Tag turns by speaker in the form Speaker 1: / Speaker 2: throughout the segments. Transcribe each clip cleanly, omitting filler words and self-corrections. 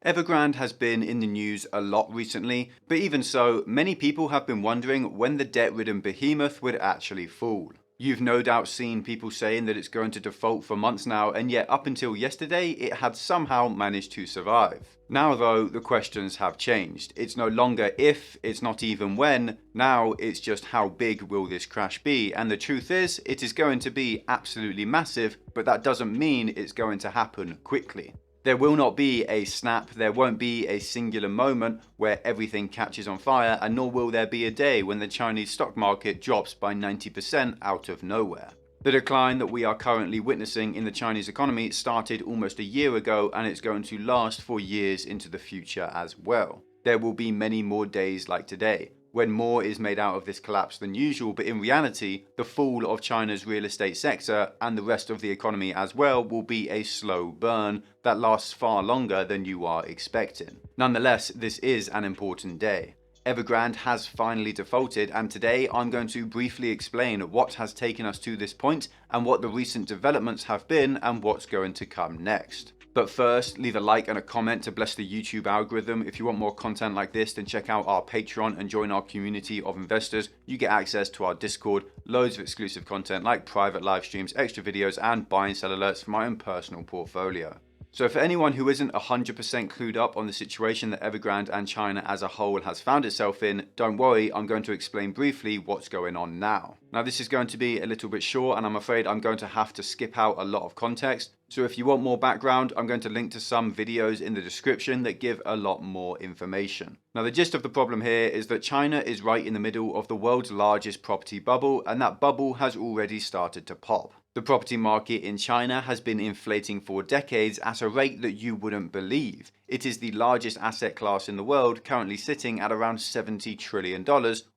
Speaker 1: Evergrande has been in the news a lot recently, but even so, many people have been wondering when the debt-ridden behemoth would actually fall. You've no doubt seen people saying that it's going to default for months now, and yet up until yesterday, it had somehow managed to survive. Now though, the questions have changed. It's no longer if, it's not even when, now it's just how big will this crash be, and the truth is, it is going to be absolutely massive, but that doesn't mean it's going to happen quickly. There will not be a snap, there won't be a singular moment where everything catches on fire, and nor will there be a day when the Chinese stock market drops by 90% out of nowhere. The decline that we are currently witnessing in the Chinese economy started almost a year ago, and it's going to last for years into the future as well. There will be many more days like today, when more is made out of this collapse than usual, but in reality, the fall of China's real estate sector and the rest of the economy as well will be a slow burn that lasts far longer than you are expecting. Nonetheless, this is an important day. Evergrande has finally defaulted, and today I'm going to briefly explain what has taken us to this point and what the recent developments have been and what's going to come next. But first, leave a like and a comment to bless the YouTube algorithm. If you want more content like this, then check out our Patreon and join our community of investors. You get access to our Discord, loads of exclusive content like private live streams, extra videos, and buy and sell alerts for my own personal portfolio. So for anyone who isn't 100% clued up on the situation that Evergrande and China as a whole has found itself in, don't worry, I'm going to explain briefly what's going on now. Now this is going to be a little bit short, and I'm afraid I'm going to have to skip out a lot of context. So if you want more background, I'm going to link to some videos in the description that give a lot more information. Now the gist of the problem here is that China is right in the middle of the world's largest property bubble, and that bubble has already started to pop. The property market in China has been inflating for decades at a rate that you wouldn't believe. It is the largest asset class in the world, currently sitting at around $70 trillion,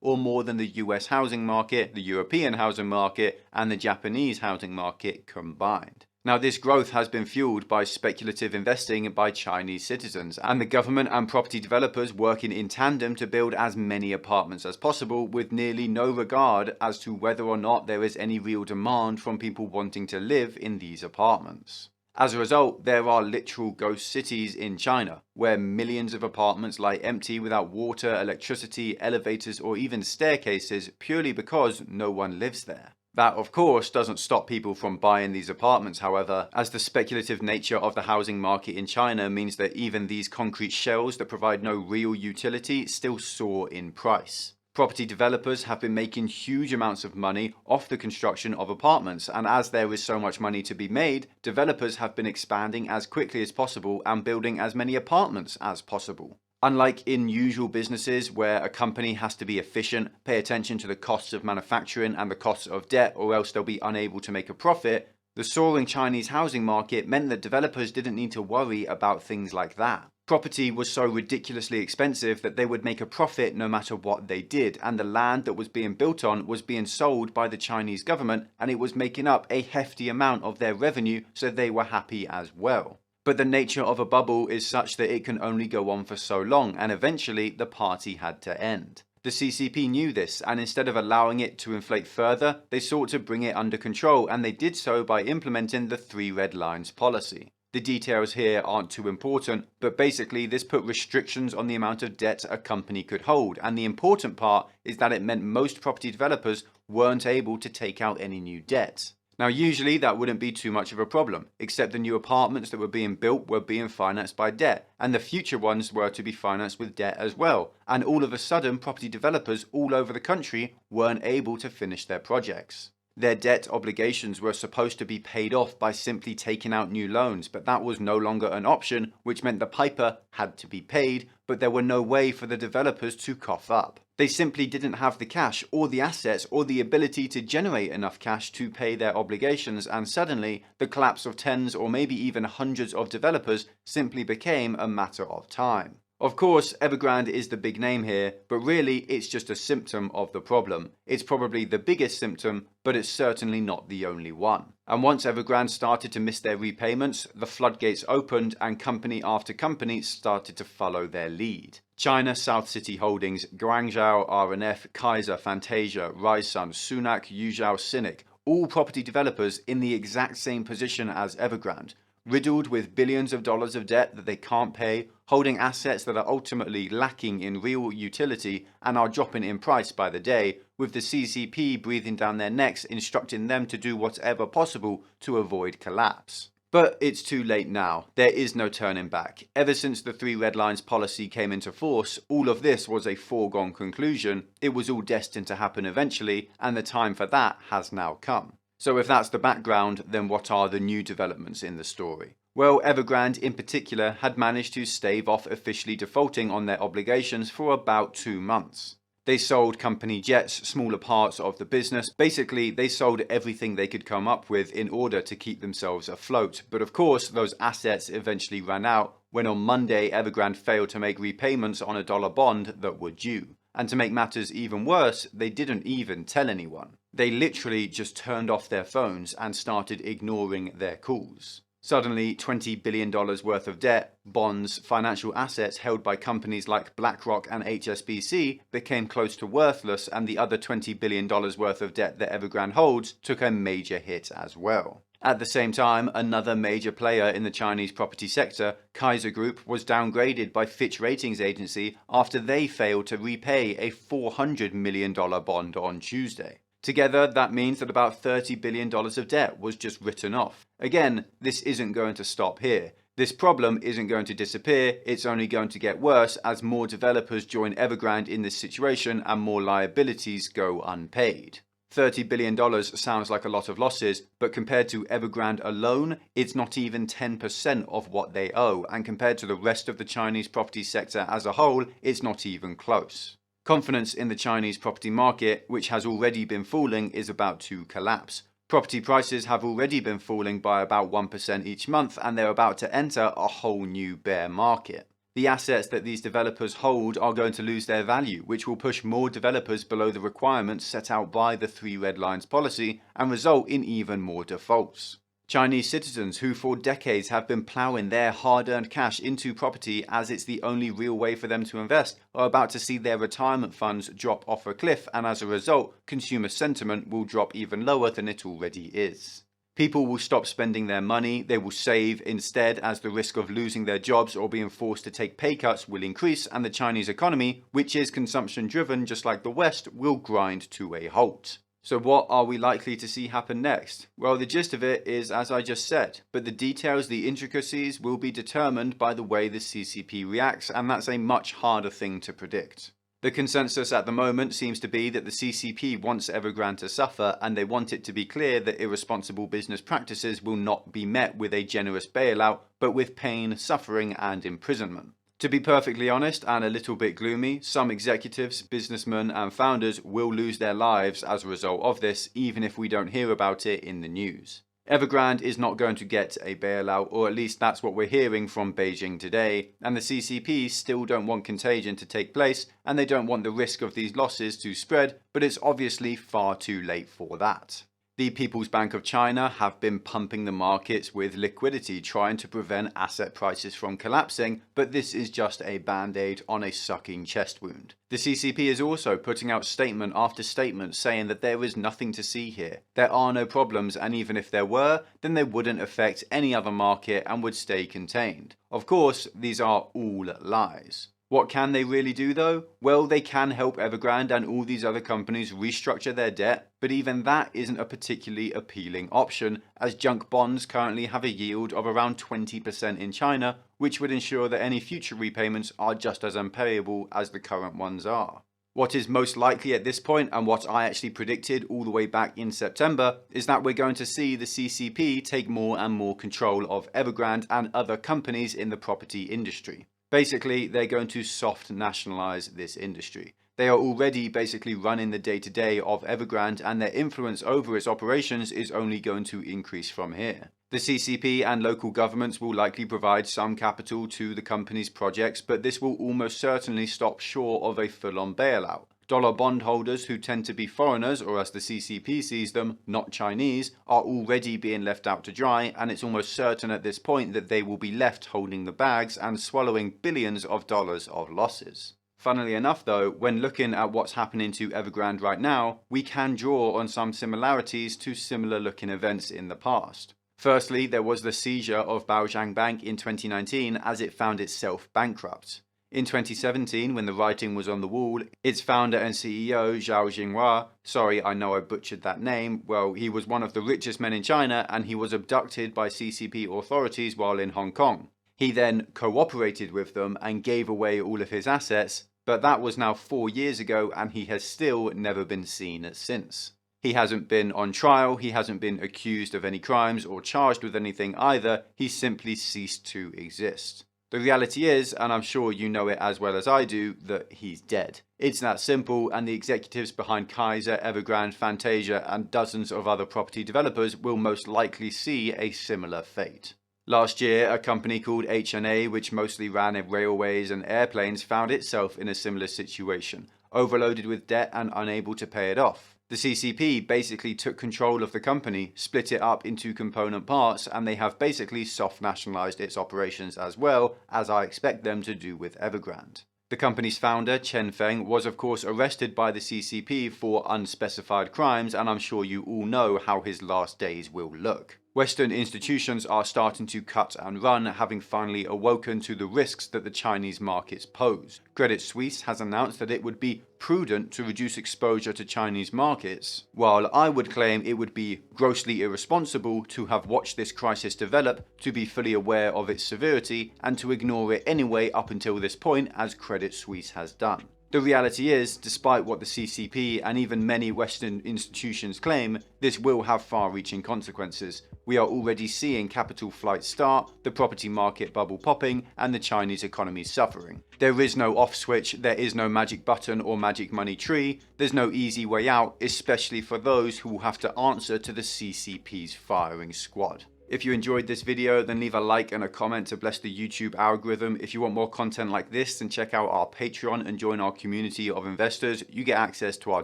Speaker 1: or more than the US housing market, the European housing market, and the Japanese housing market combined. Now this growth has been fueled by speculative investing by Chinese citizens, and the government and property developers working in tandem to build as many apartments as possible with nearly no regard as to whether or not there is any real demand from people wanting to live in these apartments. As a result, there are literal ghost cities in China, where millions of apartments lie empty without water, electricity, elevators, or even staircases purely because no one lives there. That, of course, doesn't stop people from buying these apartments, however, as the speculative nature of the housing market in China means that even these concrete shells that provide no real utility still soar in price. Property developers have been making huge amounts of money off the construction of apartments, and as there is so much money to be made, developers have been expanding as quickly as possible and building as many apartments as possible. Unlike in usual businesses where a company has to be efficient, pay attention to the costs of manufacturing and the costs of debt, or else they'll be unable to make a profit, the soaring Chinese housing market meant that developers didn't need to worry about things like that. Property was so ridiculously expensive that they would make a profit no matter what they did, and the land that was being built on was being sold by the Chinese government, and it was making up a hefty amount of their revenue, so they were happy as well. But the nature of a bubble is such that it can only go on for so long, and eventually the party had to end. The CCP knew this, and instead of allowing it to inflate further, they sought to bring it under control, and they did so by implementing the 3 red lines policy. The details here aren't too important, but basically this put restrictions on the amount of debt a company could hold, and the important part is that it meant most property developers weren't able to take out any new debt. Now usually that wouldn't be too much of a problem, except the new apartments that were being built were being financed by debt, and the future ones were to be financed with debt as well, and all of a sudden property developers all over the country weren't able to finish their projects. Their debt obligations were supposed to be paid off by simply taking out new loans, but that was no longer an option, which meant the piper had to be paid, but there were no way for the developers to cough up. They simply didn't have the cash or the assets or the ability to generate enough cash to pay their obligations, and suddenly the collapse of tens or maybe even hundreds of developers simply became a matter of time. Of course, Evergrande is the big name here, but really it's just a symptom of the problem. It's probably the biggest symptom, but it's certainly not the only one. And once Evergrande started to miss their repayments, the floodgates opened and company after company started to follow their lead. China South City Holdings, Guangzhou RNF, Kaiser, Fantasia, Raisun, Sunac, Yuzhou, Cynic, all property developers in the exact same position as Evergrande. riddled with billions of dollars of debt that they can't pay, holding assets that are ultimately lacking in real utility and are dropping in price by the day, with the CCP breathing down their necks, instructing them to do whatever possible to avoid collapse. But it's too late now. There is no turning back. Ever since the Three Red Lines policy came into force, all of this was a foregone conclusion. It was all destined to happen eventually, and the time for that has now come. So if that's the background, then what are the new developments in the story? Well, Evergrande in particular had managed to stave off officially defaulting on their obligations for about 2 months. They sold company jets, smaller parts of the business. Basically, they sold everything they could come up with in order to keep themselves afloat. But of course, those assets eventually ran out when on Monday, Evergrande failed to make repayments on a dollar bond that were due. And to make matters even worse, they didn't even tell anyone. They literally just turned off their phones and started ignoring their calls. Suddenly, $20 billion worth of debt, bonds, financial assets held by companies like BlackRock and HSBC became close to worthless, and the other $20 billion worth of debt that Evergrande holds took a major hit as well. At the same time, another major player in the Chinese property sector, Kaiser Group, was downgraded by Fitch Ratings agency after they failed to repay a $400 million bond on Tuesday. Together, that means that about $30 billion of debt was just written off. Again, this isn't going to stop here. This problem isn't going to disappear, it's only going to get worse as more developers join Evergrande in this situation and more liabilities go unpaid. $30 billion sounds like a lot of losses, but compared to Evergrande alone, it's not even 10% of what they owe, and compared to the rest of the Chinese property sector as a whole, it's not even close. Confidence in the Chinese property market, which has already been falling, is about to collapse. Property prices have already been falling by about 1% each month, and they're about to enter a whole new bear market. The assets that these developers hold are going to lose their value, which will push more developers below the requirements set out by the Three Red Lines policy and result in even more defaults. Chinese citizens who for decades have been ploughing their hard-earned cash into property as it's the only real way for them to invest are about to see their retirement funds drop off a cliff, and as a result, consumer sentiment will drop even lower than it already is. People will stop spending their money, they will save instead, as the risk of losing their jobs or being forced to take pay cuts will increase, and the Chinese economy, which is consumption driven just like the West, will grind to a halt. So what are we likely to see happen next? Well, the gist of it is as I just said, but the details, the intricacies will be determined by the way the CCP reacts, and that's a much harder thing to predict. The consensus at the moment seems to be that the CCP wants Evergrande to suffer, and they want it to be clear that irresponsible business practices will not be met with a generous bailout, but with pain, suffering, and imprisonment. To be perfectly honest and a little bit gloomy, some executives, businessmen and founders will lose their lives as a result of this, even if we don't hear about it in the news. Evergrande is not going to get a bailout, or at least that's what we're hearing from Beijing today, and the CCP still don't want contagion to take place, and they don't want the risk of these losses to spread, but it's obviously far too late for that. The People's Bank of China have been pumping the markets with liquidity, trying to prevent asset prices from collapsing, but this is just a band-aid on a sucking chest wound. The CCP is also putting out statement after statement saying that there is nothing to see here. There are no problems, and even if there were, then they wouldn't affect any other market and would stay contained. Of course, these are all lies. What can they really do though? Well, they can help Evergrande and all these other companies restructure their debt, but even that isn't a particularly appealing option, as junk bonds currently have a yield of around 20% in China, which would ensure that any future repayments are just as unpayable as the current ones are. What is most likely at this point, and what I actually predicted all the way back in September, is that we're going to see the CCP take more and more control of Evergrande and other companies in the property industry. Basically, they're going to soft nationalize this industry. They are already basically running the day-to-day of Evergrande, and their influence over its operations is only going to increase from here. The CCP and local governments will likely provide some capital to the company's projects, but this will almost certainly stop short of a full-on bailout. Dollar bondholders, who tend to be foreigners, or as the CCP sees them, not Chinese, are already being left out to dry, and it's almost certain at this point that they will be left holding the bags and swallowing billions of dollars of losses. Funnily enough though, when looking at what's happening to Evergrande right now, we can draw on some similarities to similar looking events in the past. Firstly, there was the seizure of Baojiang Bank in 2019 as it found itself bankrupt. In 2017, when the writing was on the wall, its founder and CEO, Zhao Jinghua, sorry, I know I butchered that name, well, he was one of the richest men in China and he was abducted by CCP authorities while in Hong Kong. He then cooperated with them and gave away all of his assets, but that was now 4 years ago and he has still never been seen since. He hasn't been on trial, he hasn't been accused of any crimes or charged with anything either, he simply ceased to exist. The reality is, and I'm sure you know it as well as I do, that he's dead. It's that simple, and the executives behind Kaiser, Evergrande, Fantasia, and dozens of other property developers will most likely see a similar fate. Last year, a company called HNA, which mostly ran railways and airplanes, found itself in a similar situation, overloaded with debt and unable to pay it off. The CCP basically took control of the company, split it up into component parts, and they have basically soft nationalized its operations as well, as I expect them to do with Evergrande. The company's founder, Chen Feng, was of course arrested by the CCP for unspecified crimes, and I'm sure you all know how his last days will look. Western institutions are starting to cut and run, having finally awoken to the risks that the Chinese markets pose. Credit Suisse has announced that it would be prudent to reduce exposure to Chinese markets, while I would claim it would be grossly irresponsible to have watched this crisis develop, to be fully aware of its severity, and to ignore it anyway up until this point, as Credit Suisse has done. The reality is, despite what the CCP and even many Western institutions claim, this will have far-reaching consequences. We are already seeing capital flight start, the property market bubble popping, and the Chinese economy suffering. There is no off switch, there is no magic button or magic money tree, there's no easy way out, especially for those who will have to answer to the CCP's firing squad. If you enjoyed this video, then leave a like and a comment to bless the YouTube algorithm. If you want more content like this, then check out our Patreon and join our community of investors. You get access to our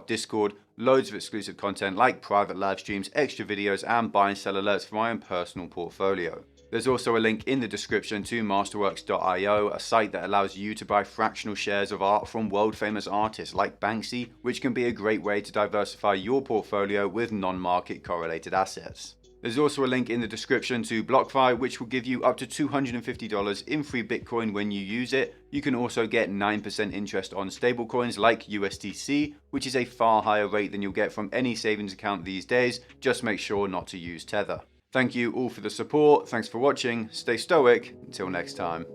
Speaker 1: Discord, loads of exclusive content like private live streams, extra videos, and buy and sell alerts for my own personal portfolio. There's also a link in the description to masterworks.io, a site that allows you to buy fractional shares of art from world-famous artists like Banksy, which can be a great way to diversify your portfolio with non-market correlated assets. There's also a link in the description to BLOCKFI, which will give you up to $250 in free Bitcoin when you use it. You can also get 9% interest on stablecoins like USDC, which is a far higher rate than you'll get from any savings account these days. Just make sure not to use Tether. Thank you all for the support. Thanks for watching. Stay stoic. Until next time.